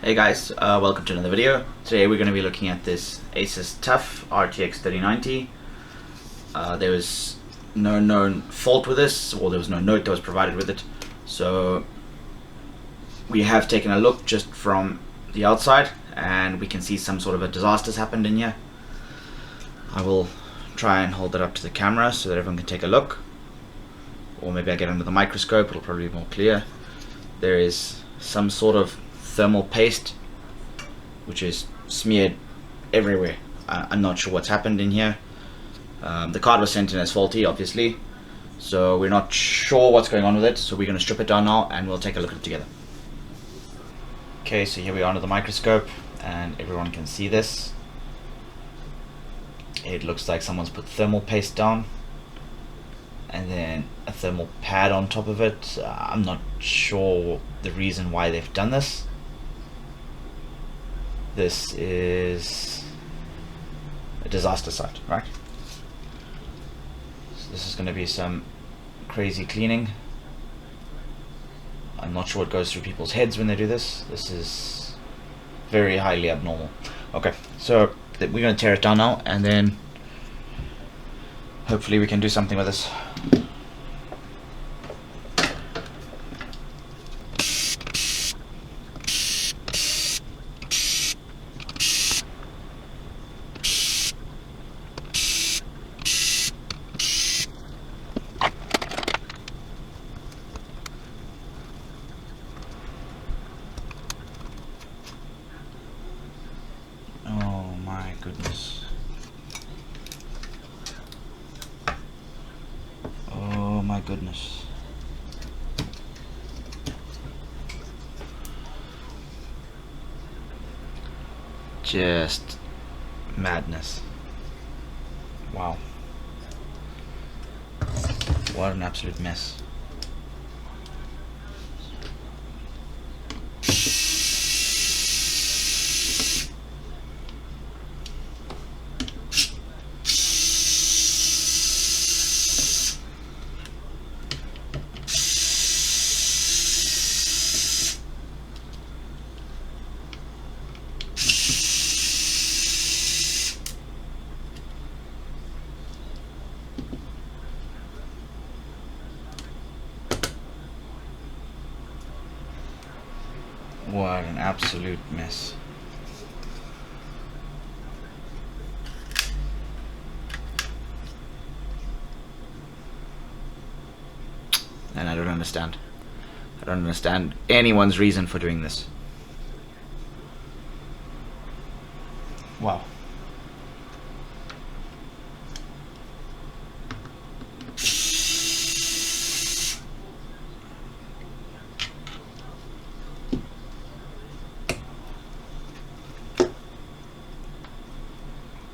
Hey guys, welcome to another video. Today we're going to be looking at this Asus Tuf RTX 3090. There was no known fault with this, or there was no note that was provided with it. So we have taken a look just from the outside and we can see some sort of a disaster has happened in here. I will try and hold it up to the camera so that everyone can take a look. Or maybe I get under the microscope, it'll probably be more clear. There is some sort of thermal paste which is smeared everywhere. I'm not sure what's happened in here. The card was sent in as faulty, obviously, so we're not sure what's going on with it, so we're going to strip it down now and we'll take a look at it together. Okay, so here we are under the microscope and everyone can see this. It looks like someone's put thermal paste down and then a thermal pad on top of it. I'm not sure the reason why they've done this. This is a disaster site, right? So this is going to be some crazy cleaning. I'm not sure what goes through people's heads when they do this. This is very highly abnormal. Okay, so we're going to tear it down now and then hopefully we can do something with this. Oh my goodness. Oh my goodness. Just madness. Wow. What an absolute mess. What an absolute mess. And I don't understand. I don't understand anyone's reason for doing this. Wow.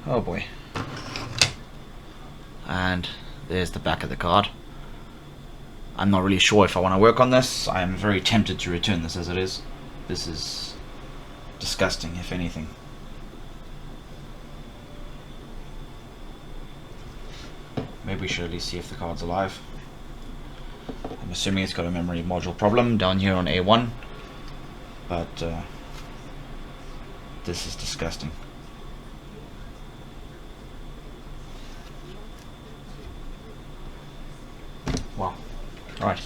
Oh boy. And there's the back of the card. I'm not really sure if I want to work on this. I'm very tempted to return this as it is. This is disgusting, if anything. Maybe we should at least see if the card's alive. I'm assuming it's got a memory module problem down here on A1. But this is disgusting. Wow. Alright.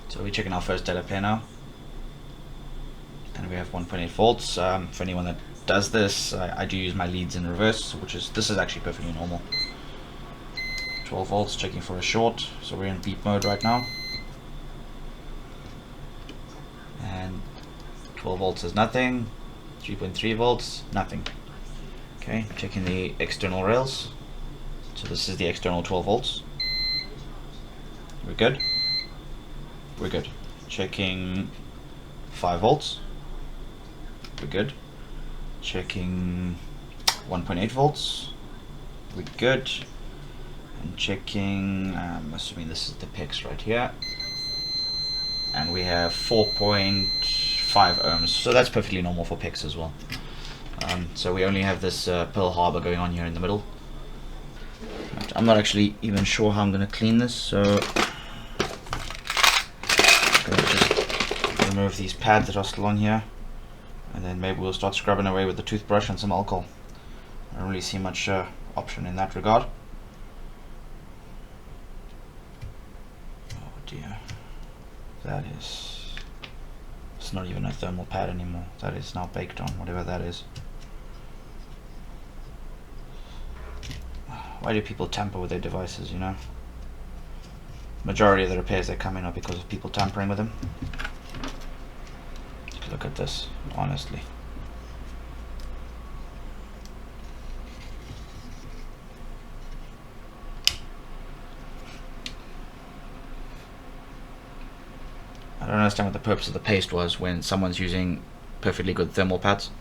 So we're checking our first data pair now. And we have 1.8 volts. For anyone that does this, I do use my leads in reverse, this is actually perfectly normal. 12 volts, checking for a short, so we're in beep mode right now. And 12 volts is nothing, 3.3 volts, nothing. Okay, checking the external rails. So this is the external 12 volts. We're good? We're good. Checking 5 volts. We're good. Checking 1.8 volts. We're good. And checking, I'm assuming this is the PEX right here. And we have 4.5 ohms, so that's perfectly normal for PEX as well. So we only have this Pearl Harbor going on here in the middle. I'm not actually even sure how I'm going to clean this, so I'm going to just remove these pads that are still on here, and then maybe we'll start scrubbing away with the toothbrush and some alcohol. I don't really see much option in that regard. Oh dear, that is, it's not even a thermal pad anymore. That is now baked on, whatever that is. Why do people tamper with their devices, you know? Majority of the repairs that come in are because of people tampering with them. Look at this, honestly. I don't understand what the purpose of the paste was when someone's using perfectly good thermal pads.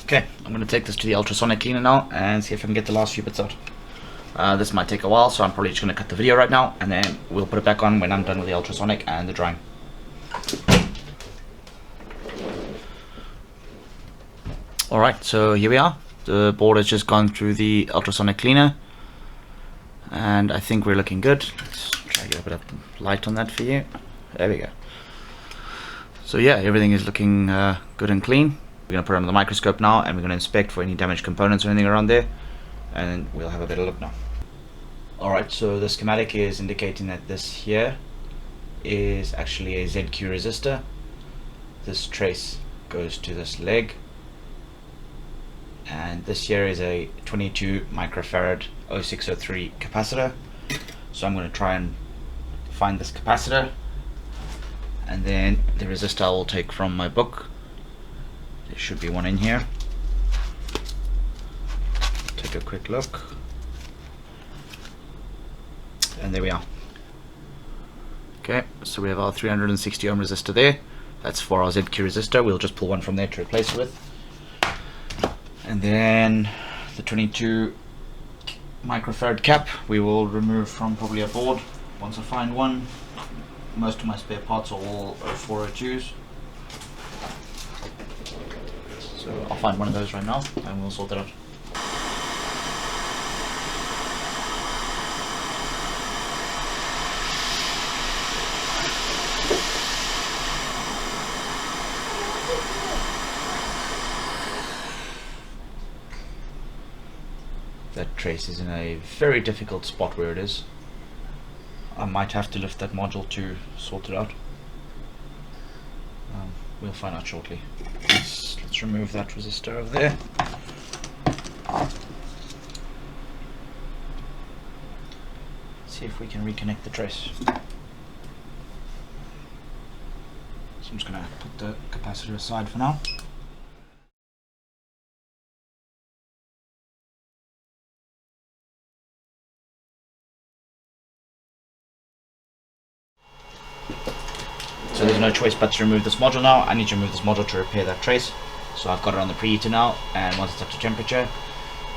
Okay, I'm going to take this to the ultrasonic cleaner now and see if I can get the last few bits out. This might take a while, so I'm probably just going to cut the video right now, and then we'll put it back on when I'm done with the ultrasonic and the drying. Alright, so here we are. The board has just gone through the ultrasonic cleaner, and I think we're looking good. Let's try to get a bit of light on that for you. There we go. So yeah, everything is looking good and clean. We're going to put it under the microscope now, and we're going to inspect for any damaged components or anything around there, and we'll have a better look now. Alright, so the schematic is indicating that this here is actually a ZQ resistor. This trace goes to this leg, and this here is a 22 microfarad 0603 capacitor. So I'm going to try and find this capacitor, and then the resistor I will take from my book. There should be one in here. Take a quick look, and there we are. Okay, so we have our 360 ohm resistor there. That's for our ZQ resistor. We'll just pull one from there to replace it with. And then the 22 microfarad cap we will remove from probably a board once I find one. Most of my spare parts are all 0402s. So I'll find one of those right now and we'll sort that out. That trace is in a very difficult spot where it is. I might have to lift that module to sort it out. We'll find out shortly. Let's remove that resistor over there. See if we can reconnect the trace. So I'm just going to put the capacitor aside for now. So there's no choice but to remove this module now. I need to remove this module to repair that trace. So I've got it on the preheater now, and once it's up to temperature,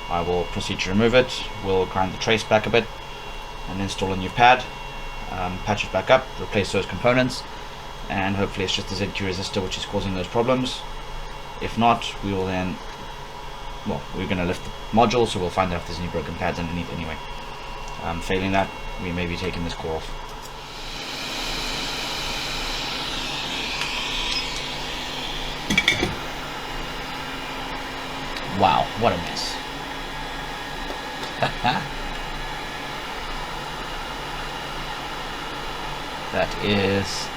I will proceed to remove it. We'll grind the trace back a bit and install a new pad, patch it back up, replace those components, and hopefully it's just the ZQ resistor which is causing those problems. If not, we will then, well, we're going to lift the module, so we'll find out if there's any broken pads underneath anyway. Failing that, we may be taking this core off. Wow, what a mess. That is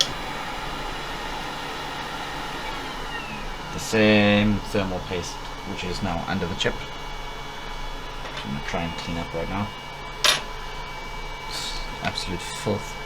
the same thermal paste which is now under the chip. I'm going to try and clean up right now. It's absolute filth.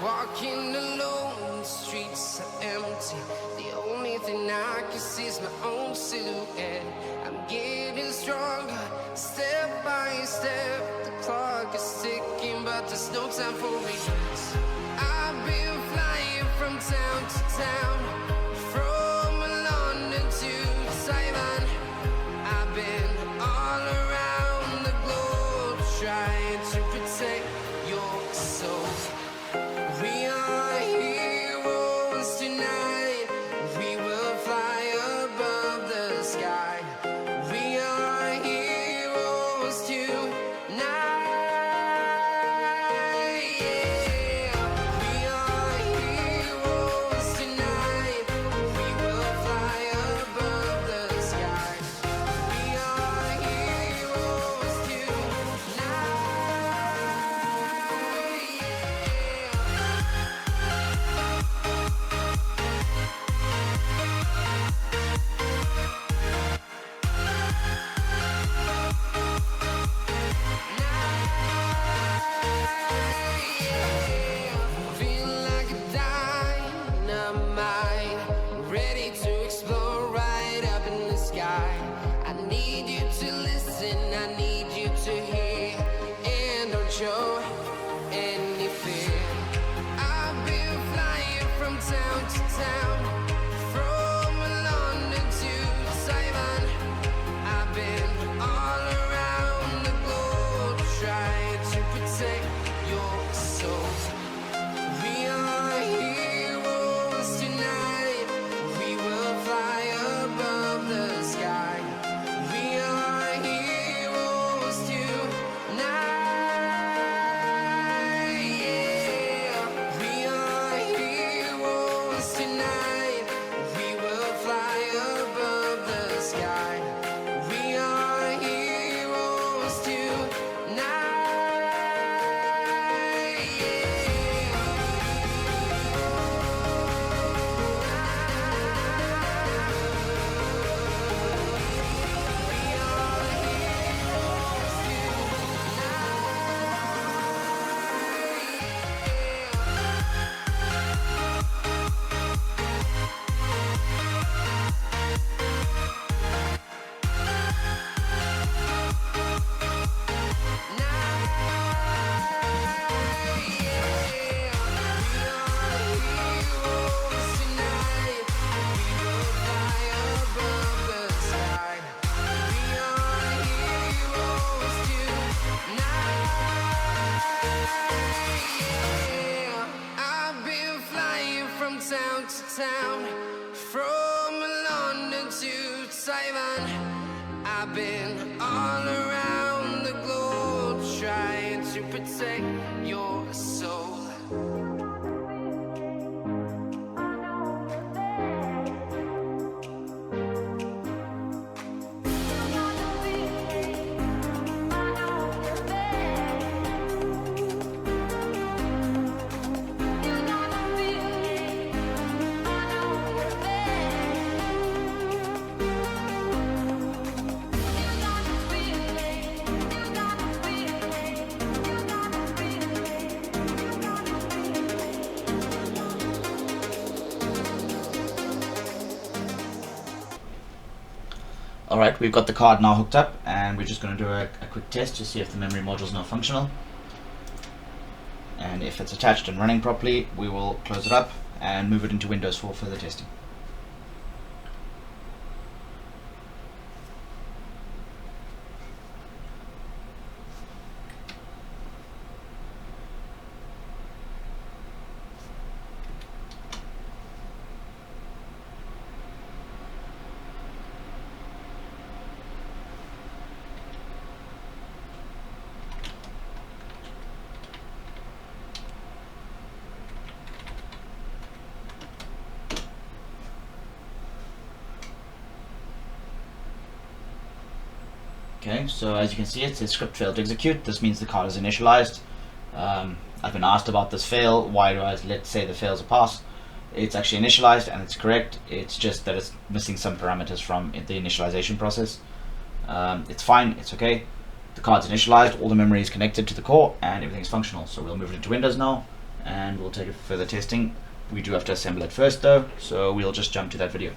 Walking alone, the streets are empty. The only thing I can see is my own silhouette. I'm getting stronger, step by step. The clock is ticking, but there's no time for regrets. I've been flying from town to town, from London to Taiwan. I've been all around the globe, trying to protect your soul. We are heroes tonight. We will fly above the sky. We are heroes tonight. Yeah. We are heroes tonight. I've been flying from town to town, from London to Taiwan. I've been all around the globe trying to protect your soul. Alright, we've got the card now hooked up, and we're just going to do a quick test to see if the memory module is now functional. And if it's attached and running properly, we will close it up and move it into Windows for further testing. Okay, so as you can see, it says script failed to execute. This means the card is initialized. I've been asked about this fail. Why do I let's say the fail is a pass? It's actually initialized and it's correct. It's just that it's missing some parameters from the initialization process. It's fine, it's okay. The card's initialized, all the memory is connected to the core, and everything's functional. So we'll move it into Windows now, and we'll take it for further testing. We do have to assemble it first though, so we'll just jump to that video.